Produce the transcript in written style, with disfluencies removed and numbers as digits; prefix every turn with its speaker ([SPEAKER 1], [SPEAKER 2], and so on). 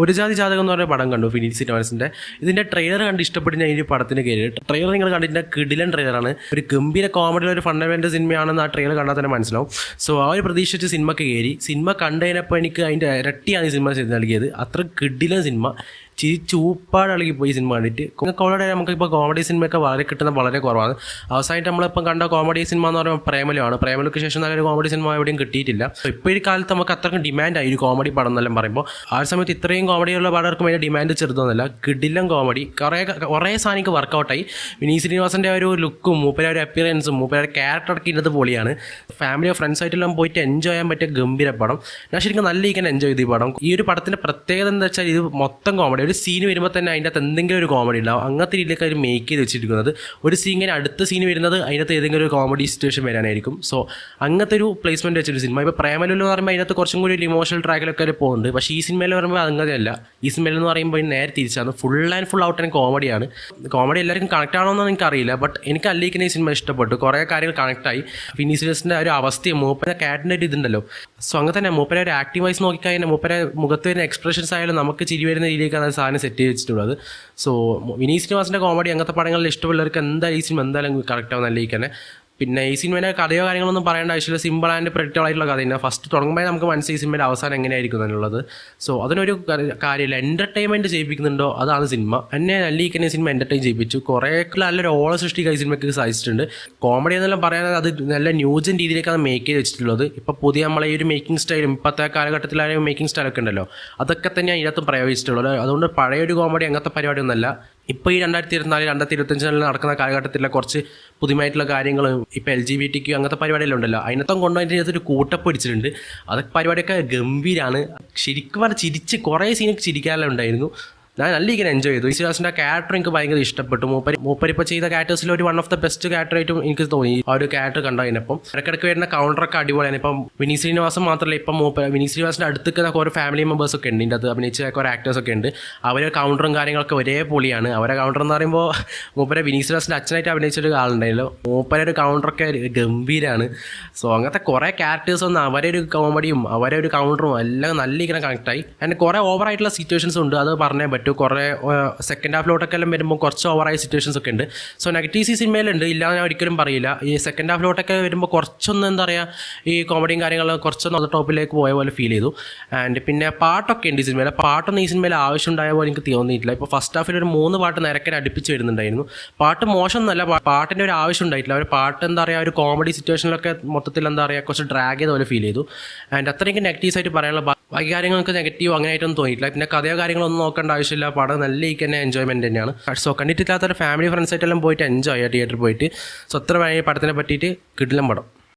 [SPEAKER 1] ഒരു ജാതി ജാതകം എന്ന് പറഞ്ഞ പടം കണ്ടു ഫിനിക്സ് സിനിമാസിൻ്റെ. ഇതിൻ്റെ ട്രെയിലർ കണ്ട് ഇഷ്ടപ്പെട്ട് ഞാൻ ഈ പടത്തിന് കയറി. ട്രെയിലർ നിങ്ങൾ കണ്ടിട്ട് കിടിലൻ ട്രെയിലറാണ്. ഒരു ഗംഭീര കോമഡിയുള്ള ഒരു ഫണ്ടമെൻ്റൽ സിനിമയാണെന്ന് ആ ട്രെയിലർ കണ്ടാൽ തന്നെ മനസ്സിലാവും. സോ ആ ഒരു പ്രതീക്ഷിച്ച് സിനിമയ്ക്ക് കയറി. സിനിമ കണ്ടതിനപ്പോൾ എനിക്ക് അതിൻ്റെ ഇരട്ടിയാണ് ഈ സിനിമ നൽകിയത്. അത്ര കിടിലൻ സിനിമ. ചൂപ്പാടളകി പോയി സിനിമ കണ്ടിട്ട്. കോമഡി നമുക്കിപ്പോൾ കോമഡി സിനിമയൊക്കെ വളരെ കിട്ടുന്ന വളരെ കുറവാണ്. അവസാനമായിട്ട് നമ്മളിപ്പം കണ്ട കോമഡി സിനിമ എന്ന് പറയുമ്പോൾ പ്രേമലുമാണ്. പ്രേമലുക്ക് ശേഷം നല്ലൊരു കോമഡി സിനിമ എവിടെയും കിട്ടിയിട്ടില്ല. ഇപ്പോൾ ഈ കാലത്ത് നമുക്ക് അത്രയ്ക്കും ഡിമാൻഡായി ഒരു കോമഡി പടം എന്നെല്ലാം പറയുമ്പോൾ. ആ സമയത്ത് ഇത്രയും കോമഡിയുള്ള പടർക്കും അതിൻ്റെ ഡിമാൻഡ് ചെറുതൊന്നുമല്ല. കിടിലൻ കോമഡി. കുറേ സാധനം വർക്കൗട്ടായി. വിനീത് ശ്രീനിവാസൻ്റെ ഒരു ലുക്കും മൂപ്പര ഒരു അപ്പിയറൻസും മൂപ്പര ക്യാരക്ടറൊക്കെ ഇന്നത് പൊളിയാണ്. ഫാമിലിയോ ഫ്രണ്ട്സായിട്ടെല്ലാം പോയിട്ട് എൻജോയ് ചെയ്യാൻ പറ്റിയ ഗംഭീര പടം. ഞാൻ ശരിക്കും നല്ല രീതിക്ക് എൻജോയ് ചെയ്തു ഈ പടം. ഈ ഒരു പടത്തിൻ്റെ പ്രത്യേകത എന്താ വെച്ചാൽ ഇത് മൊത്തം കോമഡി. ഒരു സീന് വരുമ്പോൾ തന്നെ അതിൻ്റെ അകത്ത് എന്തെങ്കിലും ഒരു കോമഡി ഉണ്ടാവും. അങ്ങനത്തെ രീതിയിലേക്ക് അവർ മേക്ക് ചെയ്ത് വെച്ചിരിക്കുന്നത്. ഒരു സീനിങ്ങനെ അടുത്ത സീന് വരുന്നത് അതിനകത്ത് ഏതെങ്കിലും ഒരു കോമഡി സിറ്റുവേഷൻ വരാനായിരിക്കും. സോ അങ്ങനത്തെ ഒരു പ്ലേസ്മെൻറ്റ് വെച്ചൊരു സിനിമ. ഇപ്പോൾ പ്രേമലു എന്ന് പറയുമ്പോൾ അതിനകത്ത് കുറച്ചും കൂടി ഒരു ഇമോഷണൽ ട്രാക്കിലൊക്കെ അവർ പോകുന്നുണ്ട്. പക്ഷേ ഈ സിനിമയിൽ പറയുമ്പോൾ അങ്ങനെയല്ല. ഈ സിനിമയിൽ എന്ന് പറയുമ്പോൾ നേരെ തിരിച്ചാണ്. Full and full out and കോമഡിയാണ്. കോമഡി എല്ലാവർക്കും കണക്ട് ആണോന്ന് എനിക്കറിയില്ല. ബട്ട് എനിക്ക് അല്ലേക്കിനെ ഈ സിനിമ ഇഷ്ടപ്പെട്ടു. കുറേ കാര്യങ്ങൾ കണക്റ്റായി. ഫിനിക്സ് ശ്രീനിവാസൻ്റെ ഒരു അവസ്ഥയും മൂപ്പര ക്യാറ്റിൻ്റെ ഒരു ഇതുണ്ടല്ലോ. സോ അങ്ങനെ തന്നെ മൂപ്പര ഒരു ആക്റ്റീവ് വൈസ് നോക്കിക്കഴിഞ്ഞാൽ മൂപ്പര മുഖത്ത് വരുന്ന എക്സ്പ്രഷൻസ് ആയാലും നമുക്ക് ചിരി വരുന്ന രീതിയിലേക്കാണ് അത് സാധനം സെറ്റ് ചെയ്ത് വെച്ചിട്ടുള്ളത്. സോ വിനീത് ശ്രീനിവാസൻ്റെ കോമഡി അങ്ങനത്തെ പടങ്ങളിൽ ഇഷ്ടമുള്ളവർക്ക് എന്തായാലും ഈ സിനിമ എന്തായാലും കറക്റ്റ് ആവും നല്ലേക്ക് തന്നെ. പിന്നെ ഈ സിനിമേൻ്റെ കഥയോ കാര്യങ്ങളൊന്നും പറയേണ്ട ആവശ്യമില്ല. സിമ്പിൾ ആൻഡ് പ്രെഡിക്റ്റബിൾ ആയിട്ടുള്ള കഥ തന്നെ. ഫസ്റ്റ് തുടങ്ങുമ്പോൾ നമുക്ക് മനസ്സിലായി ഈ സിനിമയുടെ അവസാനം എങ്ങനെയായിരിക്കും എന്നുള്ളത്. സോ അതിനൊരു കാര്യമില്ല. എൻ്റർടൈൻമെൻറ്റ് ചെയ്യിപ്പിക്കുന്നുണ്ടോ അതാണ് സിനിമ. എന്നെ നല്ലേക്ക് തന്നെ സിനിമ എൻ്റർടൈൻ ചെയ്യിപ്പിച്ചു. കുറേ നല്ലൊരു ഓളം സൃഷ്ടിക്കാൻ ഈ സിനിമയ്ക്ക് സാധിച്ചിട്ടുണ്ട്. കോമഡി എന്നെല്ലാം പറയാൻ അത് നല്ല ന്യൂജൻ രീതിയിലേക്കാണ് മേക്ക് ചെയ്ത് വെച്ചിട്ടുള്ളത്. ഇപ്പോൾ പുതിയ നമ്മളെ ഈ ഒരു മേക്കിംഗ് സ്റ്റൈലും ഇപ്പോഴത്തെ കാലഘട്ടത്തിലായ മേക്കിംഗ് സ്റ്റൈലൊക്കെ ഉണ്ടല്ലോ, അതൊക്കെ തന്നെയാണ് ഇതിനകത്തും പ്രയോഗിച്ചിട്ടുള്ളത്. അതുകൊണ്ട് പഴയൊരു കോമഡി അങ്ങനത്തെ പരിപാടിയൊന്നുമല്ല. ഇപ്പോൾ ഈ 2024 2025 നടക്കുന്ന കാലഘട്ടത്തിലെ കുറച്ച് പുതുമായിട്ടുള്ള കാര്യങ്ങളും ഇപ്പോൾ LGBT അങ്ങനത്തെ പരിപാടിയെല്ലാം ഉണ്ടല്ലോ, അതിനകത്തും കൊണ്ടുപോയിട്ട് ഇതിനകത്തൊരു കൂട്ടപ്പ് പിടിച്ചിട്ടുണ്ട്. അതൊക്കെ പരിപാടിയൊക്കെ ഗംഭീരമാണ്. ശരിക്കും പറഞ്ഞാൽ ചിരിച്ച് കുറേ സീനൊക്കെ ചിരിക്കാനെല്ലാം ഉണ്ടായിരുന്നു. ഞാൻ നല്ല രീതിയിൽ എൻജോയ് ചെയ്തു. ശ്രീനിവാസൻ്റെ ക്യാരക്ടർ എനിക്ക് ഭയങ്കര ഇഷ്ടപ്പെട്ടു. മൂപ്പരിപ്പോൾ ചെയ്ത ക്യാരക്ടേഴ്സിൽ ഒരു വൺ ഓഫ് ദ ബെസ്റ്റ് ക്യാരക്ടറായിട്ടും എനിക്ക് തോന്നി ആ ഒരു ക്യാരക്ടർ കണ്ടതിനപ്പം. ഇടയ്ക്കിടയ്ക്ക് വരുന്ന കൗണ്ടറൊക്കെ അടിപൊളിയാണ്. ഇപ്പം വിനീത് ശ്രീനിവാസൻ മാത്രമല്ല, ഇപ്പം വിനീത് ശ്രീനിവാസൻ്റെ അടുത്തൊക്കെ കുറേ ഫാമിലി മെമ്പേഴ്സൊക്കെ ഉണ്ട്. ഇതിൻ്റെ അത് അഭിനയിച്ച കുറേ ആക്ടേഴ്സൊക്കെ ഉണ്ട്. അവരെ കൗണ്ടറും കാര്യങ്ങളൊക്കെ ഒരേ പൊളിയാണ്. അവരെ കൗണ്ടർ എന്ന് പറയുമ്പോൾ മൂപ്പരെ വിനീത് ശ്രീനിവാസൻ്റെ അച്ഛനായിട്ട് അഭിനയിച്ചൊരു ആളുണ്ടായല്ലോ, മൂപ്പരെ ഒരു കൗണ്ടറൊക്കെ ഗംഭീരമാണ്. സോ അങ്ങനത്തെ കുറേ ക്യാരക്ടേഴ്സ് വന്ന് അവരെ ഒരു കോമഡിയും അവരെ ഒരു കൗണ്ടറും എല്ലാം നല്ല ഇങ്ങനെ കണക്റ്റായി. അതിന് കുറേ ഓവറായിട്ടുള്ള സിറ്റുവേഷൻസ് ഉണ്ട്, അത് പറഞ്ഞേ പറ്റും. കുറേ സെക്കൻഡ് ഹാഫിലോട്ടൊക്കെ എല്ലാം വരുമ്പോൾ കുറച്ച് ഓവറായ സിറ്റുവേഷൻസ് ഒക്കെ ഉണ്ട്. സോ നെഗറ്റീവ്സ് ഈ സിനിമയിലുണ്ട്, ഇല്ലാതെ ഞാൻ ഒരിക്കലും പറയില്ല. ഈ സെക്കൻഡ് ഹാഫിലോട്ടൊക്കെ വരുമ്പോൾ കുറച്ചൊന്നും എന്താ പറയുക, ഈ കോമഡിയും കാര്യങ്ങളും കുറച്ചൊന്നും അത് ടോപ്പിലേക്ക് പോയ പോലെ ഫീൽ ചെയ്തു. ആൻഡ് പിന്നെ പാട്ടൊക്കെ ഉണ്ട് ഈ സിനിമയിൽ. പാട്ടൊന്നും ഈ സിനിമയിൽ ആവശ്യമുണ്ടായ പോലെ എനിക്ക് തോന്നിയിട്ടില്ല. ഇപ്പോൾ ഫസ്റ്റ് ഹാഫിൽ ഒരു 3 പാട്ട് നിരക്കനെ അടുപ്പിച്ച് വരുന്നുണ്ടായിരുന്നു. പാട്ട് മോശമൊന്നുമല്ല, പാട്ടിൻ്റെ ഒരു ആവശ്യം ഉണ്ടായിട്ടില്ല. ഒരു പാട്ട് എന്താ പറയുക, ഒരു കോമഡി സിറ്റുവേഷനിലൊക്കെ മൊത്തത്തിൽ എന്താ പറയുക കുറച്ച് ഡ്രാഗ് ചെയ്ത പോലെ ഫീൽ ചെയ്തു. ആൻഡ് അത്രയ്ക്ക് നെഗറ്റീവ്സ് ആയിട്ട് പറയാനുള്ള ബാക്കി കാര്യങ്ങൾക്ക് നെഗറ്റീവ് അങ്ങനെയായിട്ടൊന്നും തോന്നിയിട്ടില്ല. പിന്നെ കഥയോ കാര്യങ്ങളൊന്നും നോക്കേണ്ട ആവശ്യമില്ല. പടം നല്ല രീതിക്ക് തന്നെ എൻജോയ്മെൻറ്റ് തന്നെയാണ്. സോ കണ്ടിട്ടില്ലാത്തൊരു ഫാമിലി ഫ്രണ്ട്സായിട്ടെല്ലാം പോയിട്ട് എൻജോയ് ചെയ്യുക തിയേറ്ററിൽ പോയിട്ട്. സോ അത്ര പടത്തിനെ പറ്റിയിട്ട് കിടിലൻ പടം.